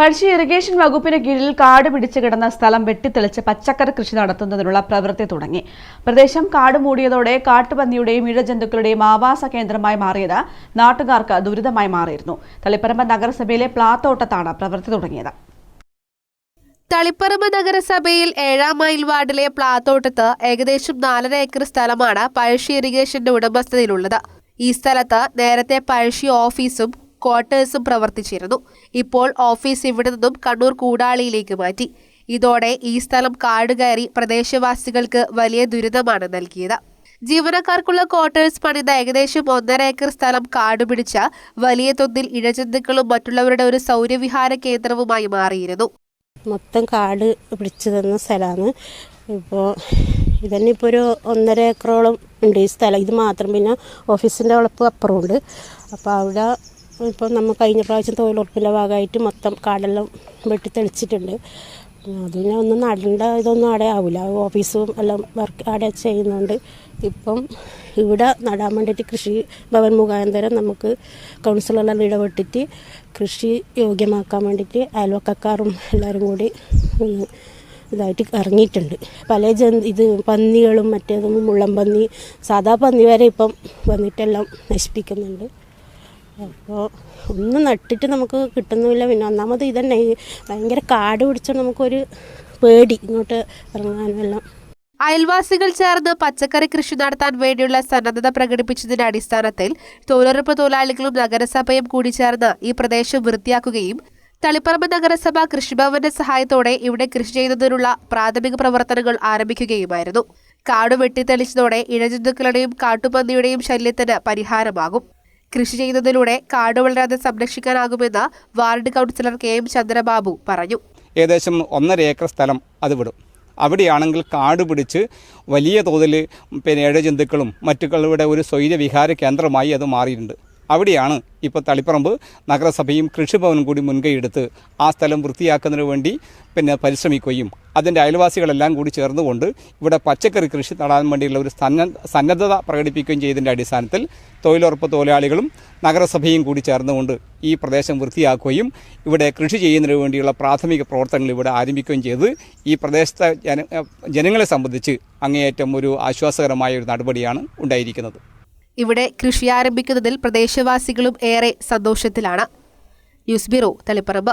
Pazhassi irrigation വകുപ്പിന് കീഴിൽ കാട് പിടിച്ചു കിടന്ന സ്ഥലം വെട്ടിത്തെളിച്ച് പച്ചക്കറി കൃഷി നടത്തുന്നതിനുള്ള പ്രവൃത്തി തുടങ്ങി. പ്രദേശം കാട് മൂടിയതോടെ കാട്ടുപന്നിയുടെയും ഇഴജന്തുക്കളുടെയും ആവാസ കേന്ദ്രമായി മാറിയത് നാട്ടുകാർക്ക് ദുരിതമായി മാറിയിരുന്നു. തളിപ്പറമ്പ് നഗരസഭയിലെ പ്ലാത്തോട്ടത്താണ് പ്രവൃത്തി തുടങ്ങിയത്. തളിപ്പറമ്പ് നഗരസഭയിൽ 7-ാം മൈൽ വാർഡിലെ പ്ലാത്തോട്ടത്ത് ഏകദേശം 4.5 ഏക്കർ സ്ഥലമാണ് പഴശ്ശി ഇറിഗേഷന്റെ ഉടമസ്ഥതയിലുള്ളത്. ഈ സ്ഥലത്ത് നേരത്തെ പഴശ്ശി ഓഫീസും ക്വാർട്ടേഴ്സും പ്രവർത്തിച്ചിരുന്നു. ഇപ്പോൾ ഓഫീസ് ഇവിടെ നിന്നും കണ്ണൂർ കൂടാളിയിലേക്ക് മാറ്റി. ഇതോടെ ഈ സ്ഥലം കാടുകയറി പ്രദേശവാസികൾക്ക് വലിയ ദുരിതമാണ് നൽകിയത്. ജീവനക്കാർക്കുള്ള ക്വാർട്ടേഴ്സ് പണിത ഏകദേശം 1.5 ഏക്കർ സ്ഥലം കാടുപിടിച്ച വലിയ തോതിൽ ഇഴജന്തുക്കളും മറ്റുള്ളവരുടെ ഒരു സൗരവിഹാര കേന്ദ്രവുമായി മാറിയിരുന്നു. മൊത്തം കാട് പിടിച്ചു തന്ന സ്ഥലമാണ്. ഇപ്പോൾ ഇതന്നെ ഇപ്പോൾ ഒരു 1.5 ഏക്കറോളം ഉണ്ട് ഈ സ്ഥലം. ഇത് മാത്രം, പിന്നെ ഓഫീസിൻ്റെ വളപ്പ് അപ്പുറമുണ്ട്. അപ്പോൾ അവിടെ ഇപ്പോൾ നമ്മൾ കഴിഞ്ഞ പ്രാവശ്യം തൊഴിലുറപ്പിൻ്റെ ഭാഗമായിട്ട് മൊത്തം കാടെല്ലാം വെട്ടിത്തെളിച്ചിട്ടുണ്ട്. അതിനെ ഒന്നും നടേണ്ട ഇതൊന്നും അവിടെ ആവില്ല. ഓഫീസും എല്ലാം വർക്ക് അവിടെ ചെയ്യുന്നുണ്ട്. ഇപ്പം ഇവിടെ നടാൻ വേണ്ടിയിട്ട് കൃഷി ഭവൻ മുഖാന്തരം നമുക്ക് കൗൺസിലെല്ലാം ഇടപെട്ടിട്ട് കൃഷി യോഗ്യമാക്കാൻ വേണ്ടിയിട്ട് അയൽവക്കക്കാരും എല്ലാവരും കൂടി ഇതായിട്ട് ഇറങ്ങിയിട്ടുണ്ട്. പല പന്നികളും മറ്റേതും മുള്ളംപന്നി, സാധാ പന്നി വരെ ഇപ്പം വന്നിട്ടെല്ലാം നശിപ്പിക്കുന്നുണ്ട്. അപ്പോൾ ഒന്നും നട്ടിട്ട് നമുക്ക് കിട്ടുന്നില്ല. പിന്നെ ഒന്നാമത് ഇതന്നെ ഭയങ്കര കാട് പിടിച്ചാൽ നമുക്കൊരു പേടി ഇങ്ങോട്ട് ഇറങ്ങാനെല്ലാം. അയൽവാസികൾ ചേർന്ന് പച്ചക്കറി കൃഷി നടത്താൻ വേണ്ടിയുള്ള സന്നദ്ധത പ്രകടിപ്പിച്ചതിന്റെ അടിസ്ഥാനത്തിൽ തൊഴിലുറപ്പ് തൊഴിലാളികളും നഗരസഭയും കൂടി ചേർന്ന് ഈ പ്രദേശം വൃത്തിയാക്കുകയും തളിപ്പറമ്പ് നഗരസഭ കൃഷിഭവന്റെ സഹായത്തോടെ ഇവിടെ കൃഷി ചെയ്യുന്നതിനുള്ള പ്രാഥമിക പ്രവർത്തനങ്ങൾ ആരംഭിക്കുകയുമായിരുന്നു. കാട് വെട്ടിത്തെളിച്ചതോടെ ഇഴജന്തുക്കളുടെയും കാട്ടുപന്നിയുടെയും ശല്യത്തിന് പരിഹാരമാകും. കൃഷി ചെയ്യുന്നതിലൂടെ കാട് വളരാതെ സംരക്ഷിക്കാനാകുമെന്ന് വാർഡ് കൗൺസിലർ KM ചന്ദ്രബാബു പറഞ്ഞു. ഏകദേശം 1.5 ഏക്കർ സ്ഥലം അത് വിടും. അവിടെയാണെങ്കിൽ കാട് പിടിച്ച് വലിയ തോതിൽ ഇഴജന്തുക്കളും മറ്റുകളുടെ ഒരു സ്വൈരവിഹാര കേന്ദ്രമായി അത് മാറിയിട്ടുണ്ട്. അവിടെയാണ് ഇപ്പോൾ തളിപ്പറമ്പ് നഗരസഭയും കൃഷിഭവനും കൂടി മുൻകൈയെടുത്ത് ആ സ്ഥലം വൃത്തിയാക്കുന്നതിന് വേണ്ടി പരിശ്രമിക്കുകയും അതിൻ്റെ അയൽവാസികളെല്ലാം കൂടി ചേർന്നുകൊണ്ട് ഇവിടെ പച്ചക്കറി കൃഷി നടാൻ വേണ്ടിയുള്ള ഒരു സന്നദ്ധത പ്രകടിപ്പിക്കുകയും ചെയ്തതിൻ്റെ അടിസ്ഥാനത്തിൽ തൊഴിലുറപ്പ് തൊഴിലാളികളും നഗരസഭയും കൂടി ചേർന്നുകൊണ്ട് ഈ പ്രദേശം വൃത്തിയാക്കുകയും ഇവിടെ കൃഷി ചെയ്യുന്നതിന് വേണ്ടിയുള്ള പ്രാഥമിക പ്രവർത്തനങ്ങൾ ഇവിടെ ആരംഭിക്കുകയും ചെയ്ത് ഈ പ്രദേശത്തെ ജനങ്ങളെ സംബന്ധിച്ച് അങ്ങേയറ്റം ഒരു ആശ്വാസകരമായ ഒരു നടപടിയാണ് ഉണ്ടായിരിക്കുന്നത്. ഇവിടെ കൃഷി ആരംഭിക്കുന്നതിൽ പ്രദേശവാസികളും ഏറെ സന്തോഷത്തിലാണ്. News bureau, Taliparamba.